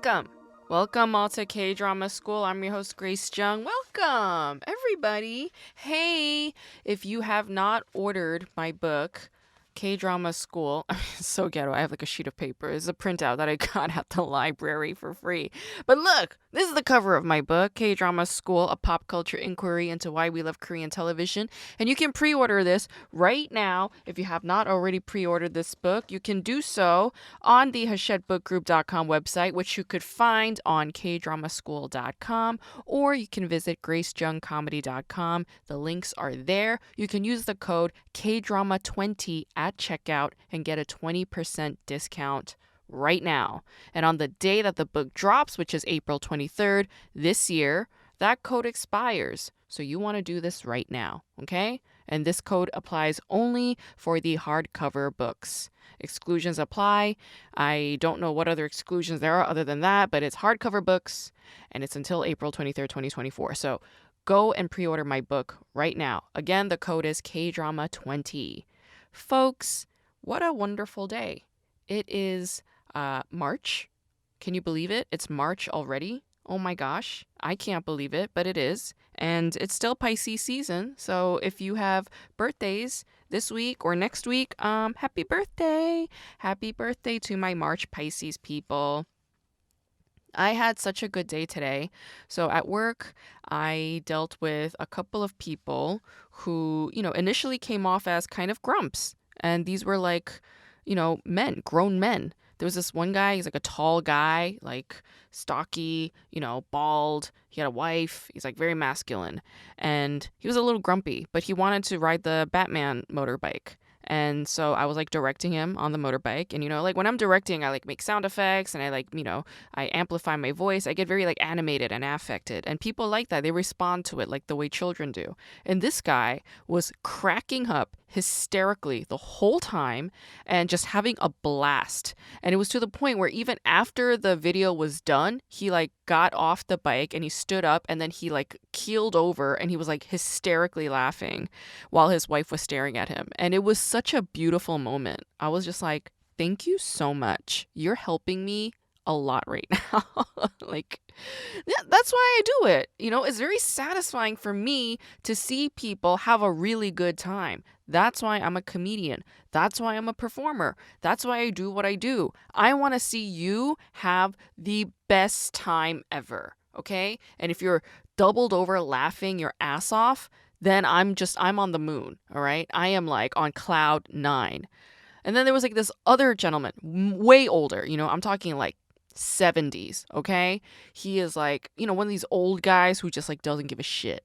Welcome. Welcome all to K-Drama School. I'm your host, Grace Jung. Welcome, everybody. Hey, if you have not ordered my book, K-Drama School, it's so ghetto. I have like a sheet of paper. It's a printout that I got at the library for free. But look, this is the cover of my book, K-Drama School, a pop culture inquiry into why we love Korean television. And you can pre-order this right now. If you have not already pre-ordered this book, you can do so on the hachette.bookgroup.com website, which you could find on kdramaschool.com, or you can visit gracejungcomedy.com. The links are there. You can use the code KDRAMA20 at checkout and get a 20% discount right now. And on the day that the book drops, which is April 23rd this year, that code expires. So you want to do this right now, okay? And this code applies only for the hardcover books. Exclusions apply. I don't know what other exclusions there are other than that, but it's hardcover books and it's until April 23rd, 2024. So go and pre-order my book right now. Again, the code is KDRAMA20. Folks, what a wonderful day. It is March. Can you believe it? It's March already. Oh my gosh, I can't believe it, but it is. And it's still Pisces season. So if you have birthdays this week or next week, happy birthday. Happy birthday to my March Pisces people. I had such a good day today. So at work, I dealt with a couple of people who, initially came off as kind of grumps. And these were like, men, grown men. There was this one guy, he's like a tall guy, like stocky, bald. He had a wife. He's like very masculine. And he was a little grumpy, but he wanted to ride the Batman motorbike. And so I was like directing him on the motorbike. And, like when I'm directing, I like make sound effects and I like, I amplify my voice. I get very like animated and affected. And people like that. They respond to it like the way children do. And this guy was cracking up hysterically the whole time and just having a blast. And it was to the point where even after the video was done, he like got off the bike and he stood up and then he like keeled over and he was like hysterically laughing while his wife was staring at him. And it was such a beautiful moment. I was just like, thank you so much. You're helping me a lot right now. Like, yeah, that's why I do it. It's very satisfying for me to see people have a really good time. That's why I'm a comedian. That's why I'm a performer. That's why I do what I do. I want to see you have the best time ever. Okay? And if you're doubled over laughing your ass off, then I'm on the moon. All right? I am like on cloud 9. And then there was like this other gentleman, way older. I'm talking like 70s. Okay? He is like, one of these old guys who just like doesn't give a shit.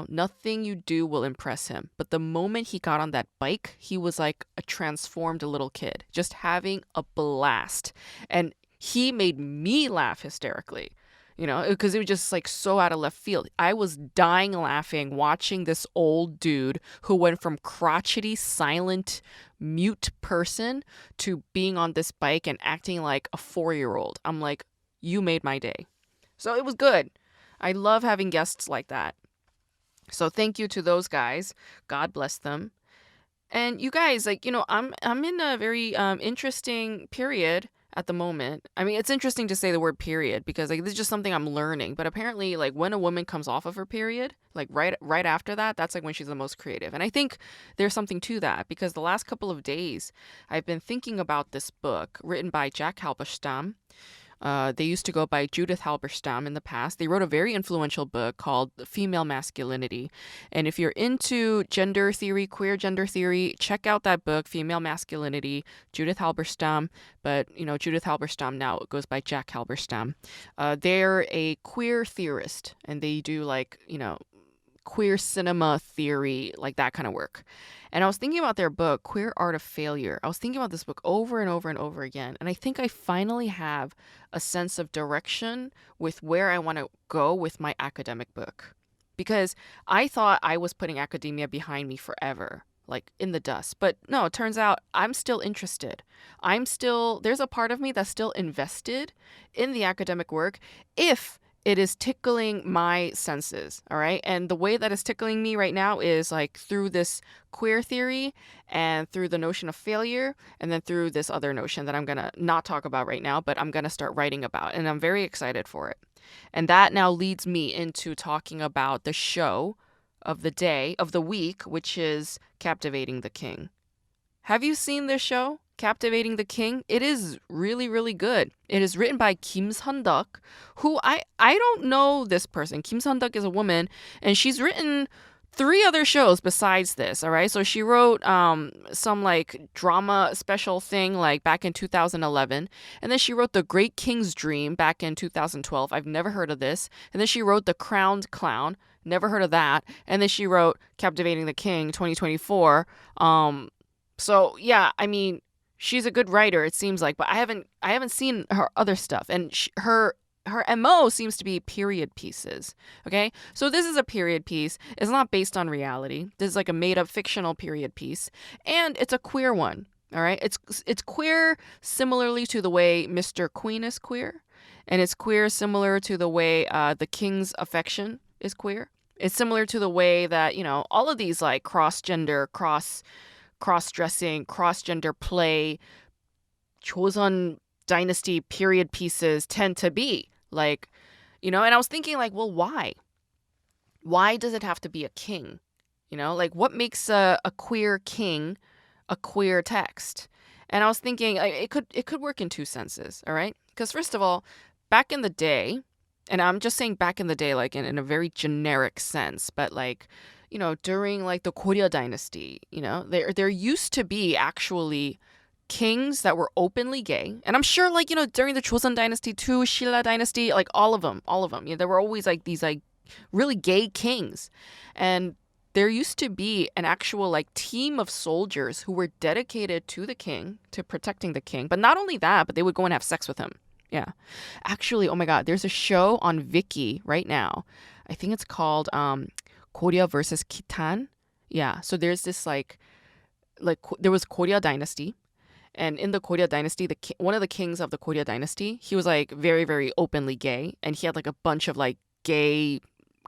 Nothing you do will impress him. But the moment he got on that bike, he was like a transformed little kid, just having a blast. And he made me laugh hysterically, because it was just like so out of left field. I was dying laughing watching this old dude who went from crotchety, silent, mute person to being on this bike and acting like a 4-year-old. I'm like, you made my day. So it was good. I love having guests like that. So thank you to those guys. God bless them. And you guys, like, I'm in a very interesting period at the moment. I mean, it's interesting to say the word period because like this is just something I'm learning. But apparently, like when a woman comes off of her period, like right after that, that's like when she's the most creative. And I think there's something to that because the last couple of days I've been thinking about this book written by Jack Halberstam. They used to go by Judith Halberstam in the past. They wrote a very influential book called Female Masculinity. And if you're into gender theory, queer gender theory, check out that book, Female Masculinity, Judith Halberstam. But, Judith Halberstam now goes by Jack Halberstam. They're a queer theorist and they do like, queer cinema theory, like that kind of work. And I was thinking about their book, Queer Art of Failure. I was thinking about this book over and over and over again. And I think I finally have a sense of direction with where I want to go with my academic book. Because I thought I was putting academia behind me forever, like in the dust. But no, it turns out I'm still interested. There's a part of me that's still invested in the academic work if it is tickling my senses, all right? And the way that it's tickling me right now is like through this queer theory and through the notion of failure, and then through this other notion that I'm going to not talk about right now, but I'm going to start writing about. And I'm very excited for it. And that now leads me into talking about the show of the day, of the week, which is Captivating the King. Have you seen this show, Captivating the King? It is really, really good. It is written by Kim Sun-deok, who I don't know this person. Kim Sun-deok is a woman, and she's written 3 other shows besides this, all right? So she wrote some like drama special thing like back in 2011, and then she wrote The Great King's Dream back in 2012. I've never heard of this. And then she wrote The Crowned Clown. Never heard of that. And then she wrote Captivating the King 2024. So yeah, I mean, she's a good writer, it seems like, but I haven't seen her other stuff, and her MO seems to be period pieces. Okay, so this is a period piece. It's not based on reality. This is like a made up fictional period piece, and it's a queer one. All right, it's queer similarly to the way Mr. Queen is queer, and it's queer similar to the way the King's affection is queer. It's similar to the way that, you know, all of these like cross-gender, cross-dressing, cross-gender play, Joseon dynasty period pieces tend to be. Like, you know, and I was thinking like, well, why? Why does it have to be a king? You know, like what makes a queer king a queer text? And I was thinking like, it could work in 2 senses, all right? Because first of all, back in the day, and I'm just saying back in the day like in a very generic sense, but like, you know, during like the Goryeo dynasty, you know, there used to be actually kings that were openly gay. And I'm sure like, you know, during the Joseon dynasty too, Shilla dynasty, like all of them, you know, there were always like these like really gay kings. And there used to be an actual like team of soldiers who were dedicated to the king, to protecting the king. But not only that, but they would go and have sex with him. Yeah. Actually, oh my God, there's a show on Viki right now. I think it's called Goryeo versus Khitan. Yeah, so there's this like there was Goryeo dynasty, and in the Goryeo dynasty, one of the kings of the Goryeo dynasty, he was like very, very openly gay, and he had like a bunch of like gay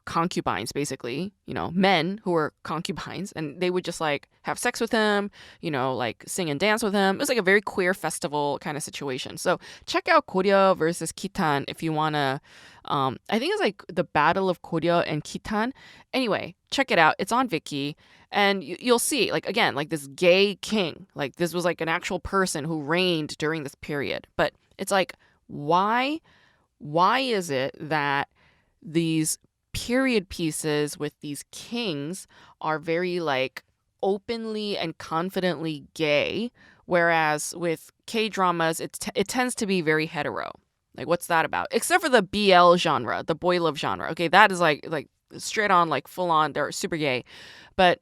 concubines, basically, you know, men who were concubines, and they would just like have sex with him, you know, like sing and dance with him. It was like a very queer festival kind of situation. So check out Goryeo versus Khitan if you want to. I think it's like the Battle of Goryeo and Khitan. Anyway, check it out. It's on Viki, and you'll see, like, again, like this gay king, like this was like an actual person who reigned during this period. But it's like, why is it that these period pieces with these kings are very like openly and confidently gay, whereas with K-dramas it tends to be very hetero? Like, what's that about? Except for the BL genre, the boy love genre. Okay, that is like straight on, like full on, they're super gay. But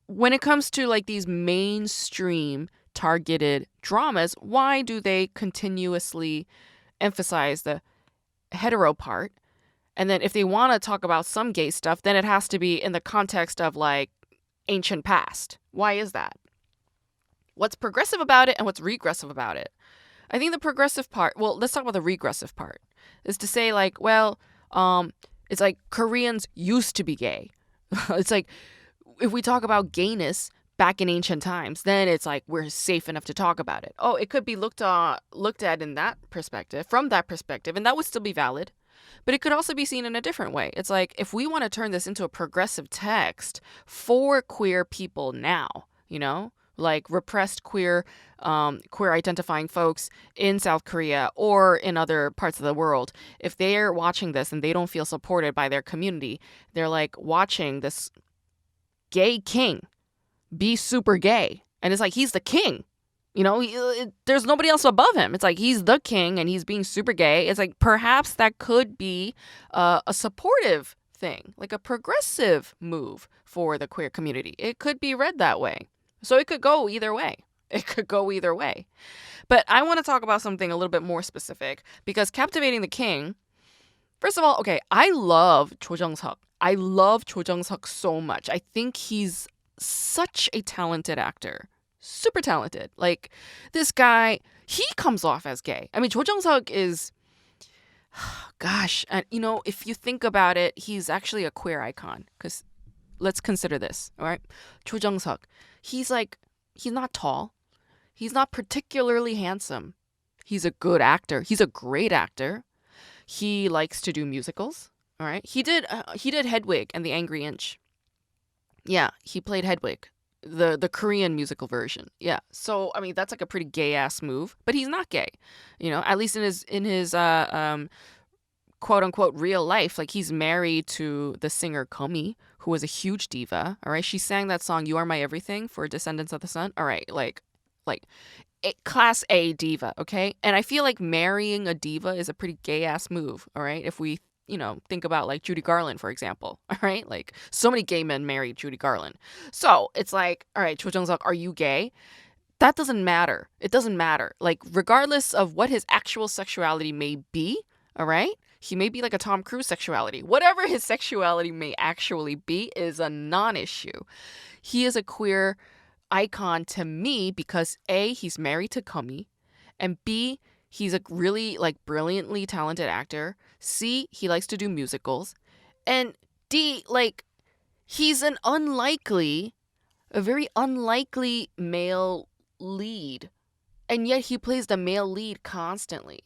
when it comes to like these mainstream targeted dramas, why do they continuously emphasize the hetero part? And then if they want to talk about some gay stuff, then it has to be in the context of like ancient past. Why is that? What's progressive about it and what's regressive about it? I think the progressive part, well, let's talk about the regressive part, is to say like, well, it's like Koreans used to be gay. It's like if we talk about gayness back in ancient times, then it's like we're safe enough to talk about it. Oh, it could be looked at in that perspective, from that perspective, and that would still be valid. But it could also be seen in a different way. It's like if we want to turn this into a progressive text for queer people now, you know, like repressed queer identifying folks in South Korea or in other parts of the world, if they're watching this and they don't feel supported by their community, they're like watching this gay king be super gay. And it's like, he's the king. You know, there's nobody else above him. It's like he's the king and he's being super gay. It's like perhaps that could be a supportive thing, like a progressive move for the queer community. It could be read that way. So it could go either way. But I want to talk about something a little bit more specific, because Captivating the King, first of all, okay, I love Cho Jung-seok. I love Cho Jung-seok so much. I think he's such a talented actor. Super talented. Like, this guy, he comes off as gay. I mean, Cho Jung-seok is, Gosh, and if you think about it, he's actually a queer icon. Because let's consider this, all right? Cho Jung-suk, he's like, he's not tall. He's not particularly handsome. He's a good actor. He's a great actor. He likes to do musicals. All right. He did Hedwig and the Angry Inch. Yeah, he played Hedwig, the Korean musical version. Yeah. So I mean that's like a pretty gay ass move, but he's not gay. At least in his quote unquote real life, like he's married to the singer Komi, who was a huge diva. All right. She sang that song "You Are My Everything" for Descendants of the Sun. All right. Like class A diva, okay? And I feel like marrying a diva is a pretty gay ass move, all right? If we, think about like Judy Garland, for example, all right? Like so many gay men married Judy Garland. So it's like, all right, Cho Jung-suk, are you gay? That doesn't matter. It doesn't matter. Like, regardless of what his actual sexuality may be, all right? He may be like a Tom Cruise sexuality. Whatever his sexuality may actually be is a non issue. He is a queer icon to me because A, he's married to Kumi, and B, he's a really like brilliantly talented actor. C, he likes to do musicals. And D, like he's a very unlikely male lead. And yet he plays the male lead constantly.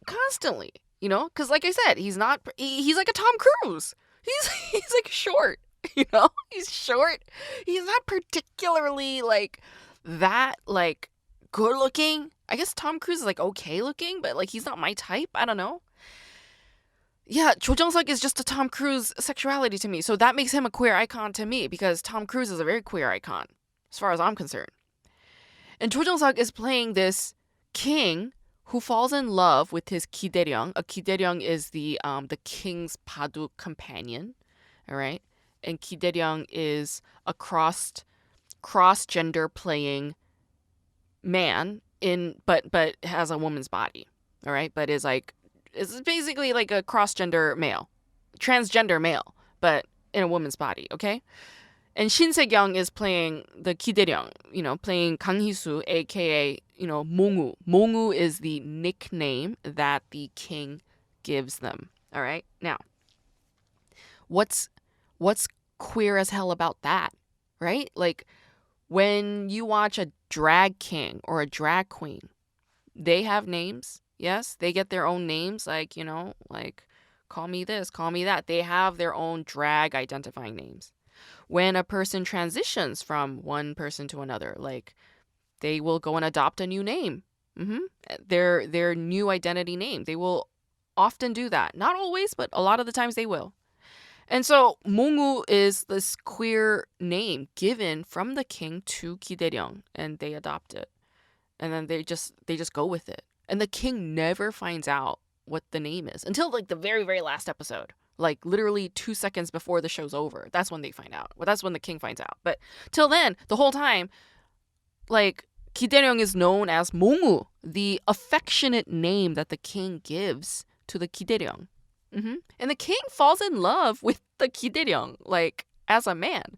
Constantly. Because like I said, he's like a Tom Cruise. He's like short. He's short. He's not particularly like that like good looking. I guess Tom Cruise is like okay looking, but like he's not my type. I don't know. Yeah, Cho Jung-suk is just a Tom Cruise sexuality to me. So that makes him a queer icon to me because Tom Cruise is a very queer icon as far as I'm concerned. And Cho Jung-suk is playing this king who falls in love with his Ki-dae-ryung. A Ki-dae-ryung is the king's Baduk companion, all right? And Ki-dae-ryung is a cross-gender playing man but has a woman's body, all right? But is basically like a cross-gender male, transgender male, but in a woman's body, okay? And Shin Se-kyung is playing the Ki-dae-ryung, playing Kang Hee-soo, aka, Mongu. Mongu is the nickname that the king gives them. All right? Now, what's queer as hell about that? Right? Like when you watch a drag king or a drag queen, they have names. Yes, they get their own names like, like call me this, call me that. They have their own drag identifying names. When a person transitions from one person to another, like they will go and adopt a new name, their new identity name. They will often do that. Not always, but a lot of the times they will. And so Mongu is this queer name given from the king to Ki-dae-ryung, and they adopt it, and then they just go with it. And the king never finds out what the name is until like the very, very last episode. Like literally 2 seconds before the show's over. That's when they find out. Well, that's when the king finds out. But till then, the whole time, like Ki-dae-ryung is known as Mongu, the affectionate name that the king gives to the Ki-dae-ryung. And the king falls in love with the Ki-dae-ryung, like as a man.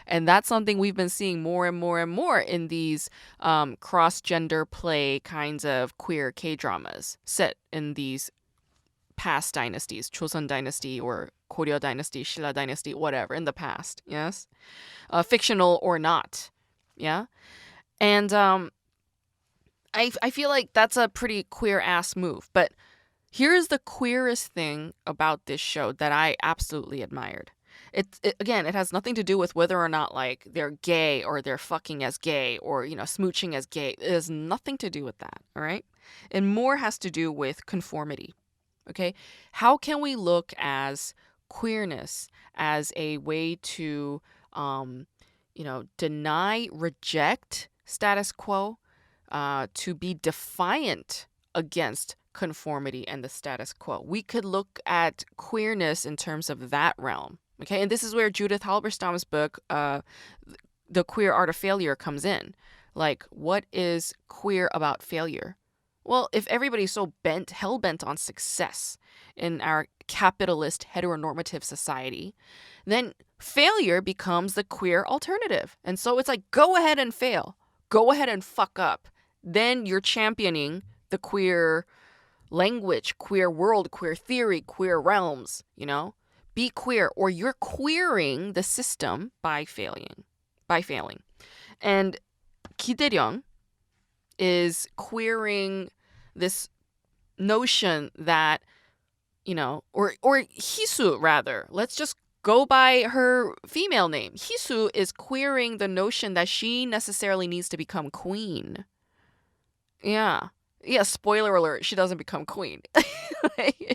And that's something we've been seeing more and more and more in these cross-gender play kinds of queer K-dramas set in these past dynasties, Joseon dynasty or Goryeo dynasty, Silla dynasty, whatever, in the past, yes? Fictional or not, yeah? And I feel like that's a pretty queer-ass move. But here's the queerest thing about this show that I absolutely admired. Again, it has nothing to do with whether or not like they're gay or they're fucking as gay or, smooching as gay. It has nothing to do with that, all right? And more has to do with conformity. Okay, how can we look as queerness as a way to, deny, reject status quo, to be defiant against conformity and the status quo? We could look at queerness in terms of that realm. Okay, and this is where Judith Halberstam's book, The Queer Art of Failure, comes in. Like, what is queer about failure? Well, if everybody's so hell-bent on success in our capitalist heteronormative society, then failure becomes the queer alternative. And so it's like, go ahead and fail. Go ahead and fuck up. Then you're championing the queer language, queer world, queer theory, queer realms, Be queer, or you're queering the system by failing. And Ki Dae-ryung is queering this notion that, or Hisu rather. Let's just go by her female name. Hisu is queering the notion that she necessarily needs to become queen. Yeah. Yeah, spoiler alert, she doesn't become queen.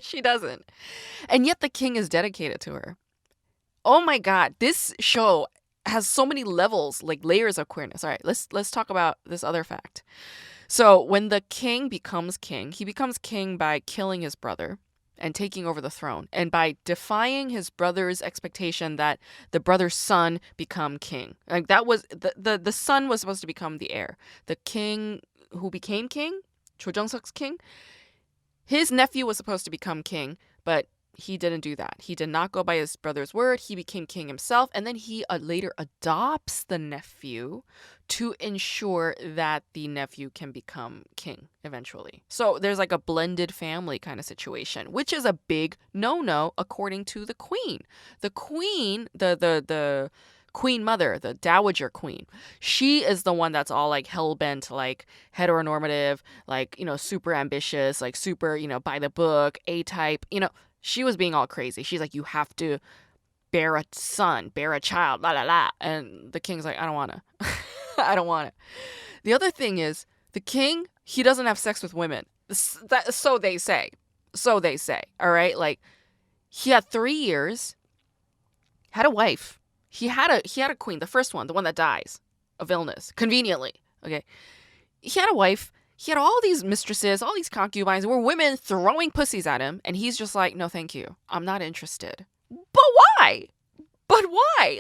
She doesn't. And yet the king is dedicated to her. Oh my God, this show has so many levels, like layers of queerness. All right, let's talk about this other fact. So when the king becomes king, he becomes king by killing his brother and taking over the throne, and by defying his brother's expectation that the brother's son become king. Like that was the son was supposed to become the heir. The king who became king, Cho Jung-suk's king, his nephew was supposed to become king, but he didn't do that. He did not go by his brother's word. He became king himself, and then he later adopts the nephew to ensure that the nephew can become king eventually. So there's like a blended family kind of situation, which is a big no-no according to the queen. The queen, the queen mother, the dowager queen, she is the one that's all like hell-bent, like heteronormative, like, super ambitious, like super, by the book, A-type, She was being all crazy. She's like, you have to bear a son, bear a child, la la la. And the king's like, I don't want to. I don't want it. The other thing is, the king, he doesn't have sex with women. So they say. So they say. All right? Like, he had 3 years, had a wife. He had a queen, the first one, the one that dies of illness, conveniently. Okay. He had a wife. He had all these mistresses, all these concubines, were women throwing pussies at him. And he's just like, no, thank you. I'm not interested. But why?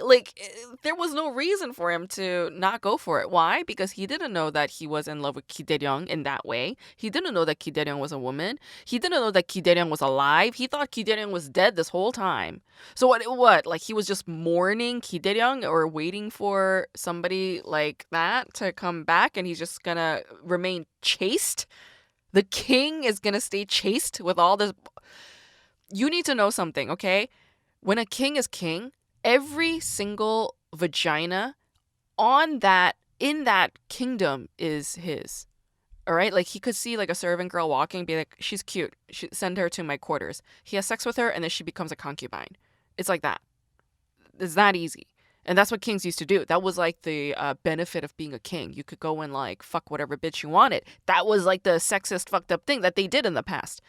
Like, there was no reason for him to not go for it. Why? Because he didn't know that he was in love with Ki Dae-ryung in that way. He didn't know that Ki Dae-ryung was a woman. He didn't know that Ki Dae-ryung was alive. He thought Ki Dae-ryung was dead this whole time. So what? Like, he was just mourning Ki Dae-ryung or waiting for somebody like that to come back, and he's just gonna remain chaste? The king is gonna stay chaste with all this? You need to know something, okay? When a king is king, every single vagina in that kingdom is his. All right? Like, he could see like a servant girl walking, be like, she's cute. Send her to my quarters. He has sex with her, and then she becomes a concubine. It's like that. It's that easy. And that's what kings used to do. That was like the benefit of being a king. You could go and like fuck whatever bitch you wanted. That was like the sexist fucked up thing that they did in the past.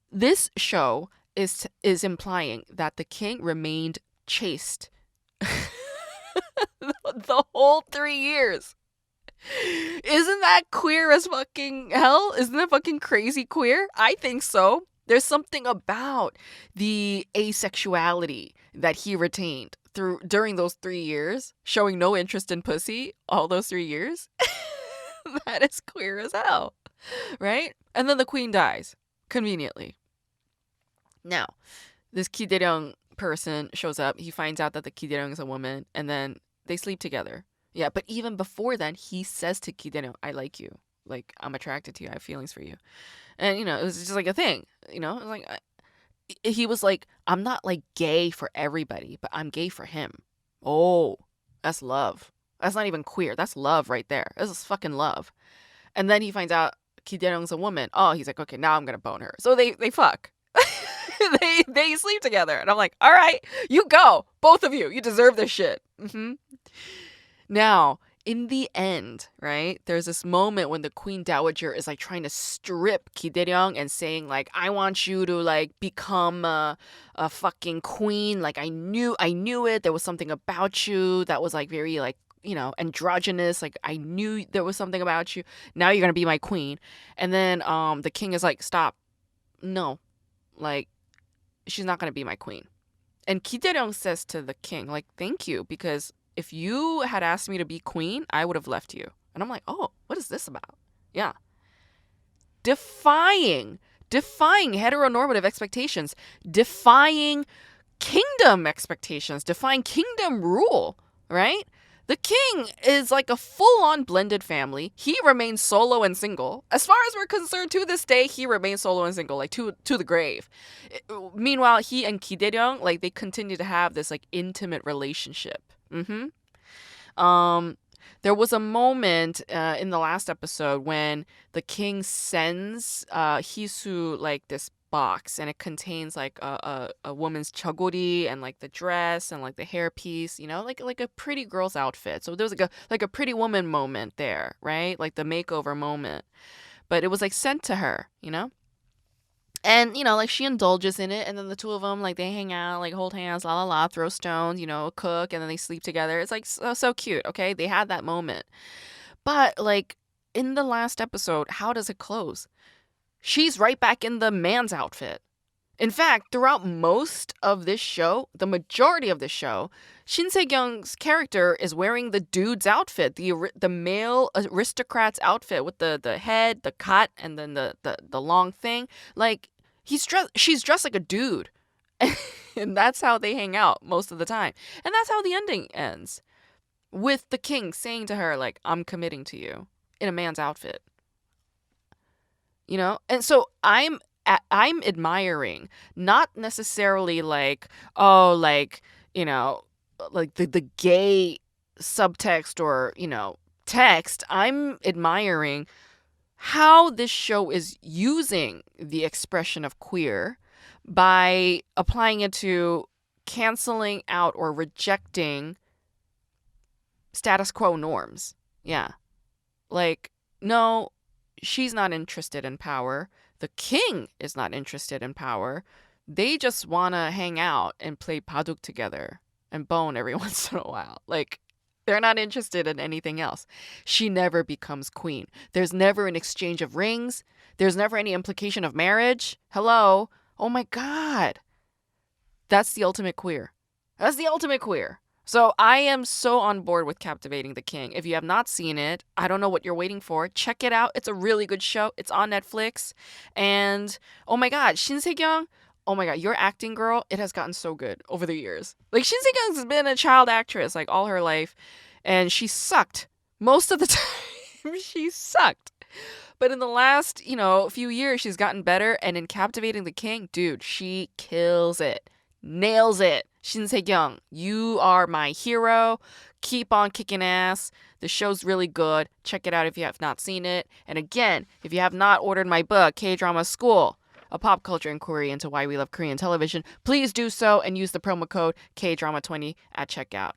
This show is implying that the king remained chaste the whole 3 years. Isn't that queer as fucking hell? Isn't that fucking crazy queer? I think so. There's something about the asexuality that he retained during those 3 years, showing no interest in pussy all those 3 years. That is queer as hell, right? And then the queen dies, conveniently. Now, this Ki Dae-ryung person shows up. He finds out that the Ki Dae-ryung is a woman, and then they sleep together. Yeah, but even before then, he says to Ki Dae-ryung, I like you. Like, I'm attracted to you. I have feelings for you. And, it was just like a thing. It was like, he was like, I'm not like gay for everybody, but I'm gay for him. Oh, that's love. That's not even queer. That's love right there. This is fucking love. And then he finds out Ki Dae-ryung's a woman. Oh, he's like, okay, now I'm going to bone her. So they fuck. they sleep together. And I'm like, all right, you go. Both of you. You deserve this shit. Now, in the end, right, there's this moment when the Queen Dowager is like trying to strip Ki Dae-ryung and saying like, I want you to like become a fucking queen. Like, I knew it. There was something about you that was like very like, androgynous. Like, I knew there was something about you. Now you're going to be my queen. And then the king is like, stop. No. Like, she's not going to be my queen. And Ki Dae-ryung says to the king, like, thank you, because if you had asked me to be queen, I would have left you. And I'm like, oh, what is this about? Yeah. Defying heteronormative expectations, defying kingdom expectations, defying kingdom rule, right? The king is like a full-on blended family. He remains solo and single. As far as we're concerned, to this day, he remains solo and single, like to the grave. Meanwhile, he and Ki-dae-ryung, like they continue to have this like intimate relationship. Um, there was a moment in the last episode when the king sends Hisu like this box, and it contains like a woman's chagori and like the dress and like the hairpiece, like a pretty girl's outfit. So there was like a pretty woman moment there, right? Like the makeover moment. But it was like sent to her. And, like she indulges in it, and then the two of them, like they hang out, like hold hands, la la la, throw stones, cook, and then they sleep together. It's like so cute, okay? They had that moment. But, like, in the last episode, how does it close? She's right back in the man's outfit. In fact, throughout most of this show, the majority of this show, Shin Se-kyung's character is wearing the dude's outfit, the male aristocrat's outfit with the head, the cut, and then the long thing. Like she's dressed like a dude, and that's how they hang out most of the time, and that's how the ending ends, with the king saying to her like, "I'm committing to you," in a man's outfit. And so I'm admiring, not necessarily like, oh, like, like the gay subtext or, text. I'm admiring how this show is using the expression of queer by applying it to canceling out or rejecting status quo norms. Yeah. Like, no, she's not interested in power. The king is not interested in power. They just want to hang out and play paduk together and bone every once in a while. Like, they're not interested in anything else. She never becomes queen. There's never an exchange of rings. There's never any implication of marriage. Hello? Oh my God. That's the ultimate queer. That's the ultimate queer. So I am so on board with Captivating the King. If you have not seen it, I don't know what you're waiting for. Check it out. It's a really good show. It's on Netflix. And oh my God, Shin Se-kyung, oh my God, your acting, girl, it has gotten so good over the years. Like Shin Se-kyung has been a child actress like all her life, and she sucked most of the time. She sucked. But in the last, few years, she's gotten better. And in Captivating the King, dude, she kills it. Nails it. Shin Se-kyung, you are my hero. Keep on kicking ass. The show's really good. Check it out if you have not seen it. And again, if you have not ordered my book, K-Drama School, a pop culture inquiry into why we love Korean television, please do so and use the promo code KDRAMA20 at checkout.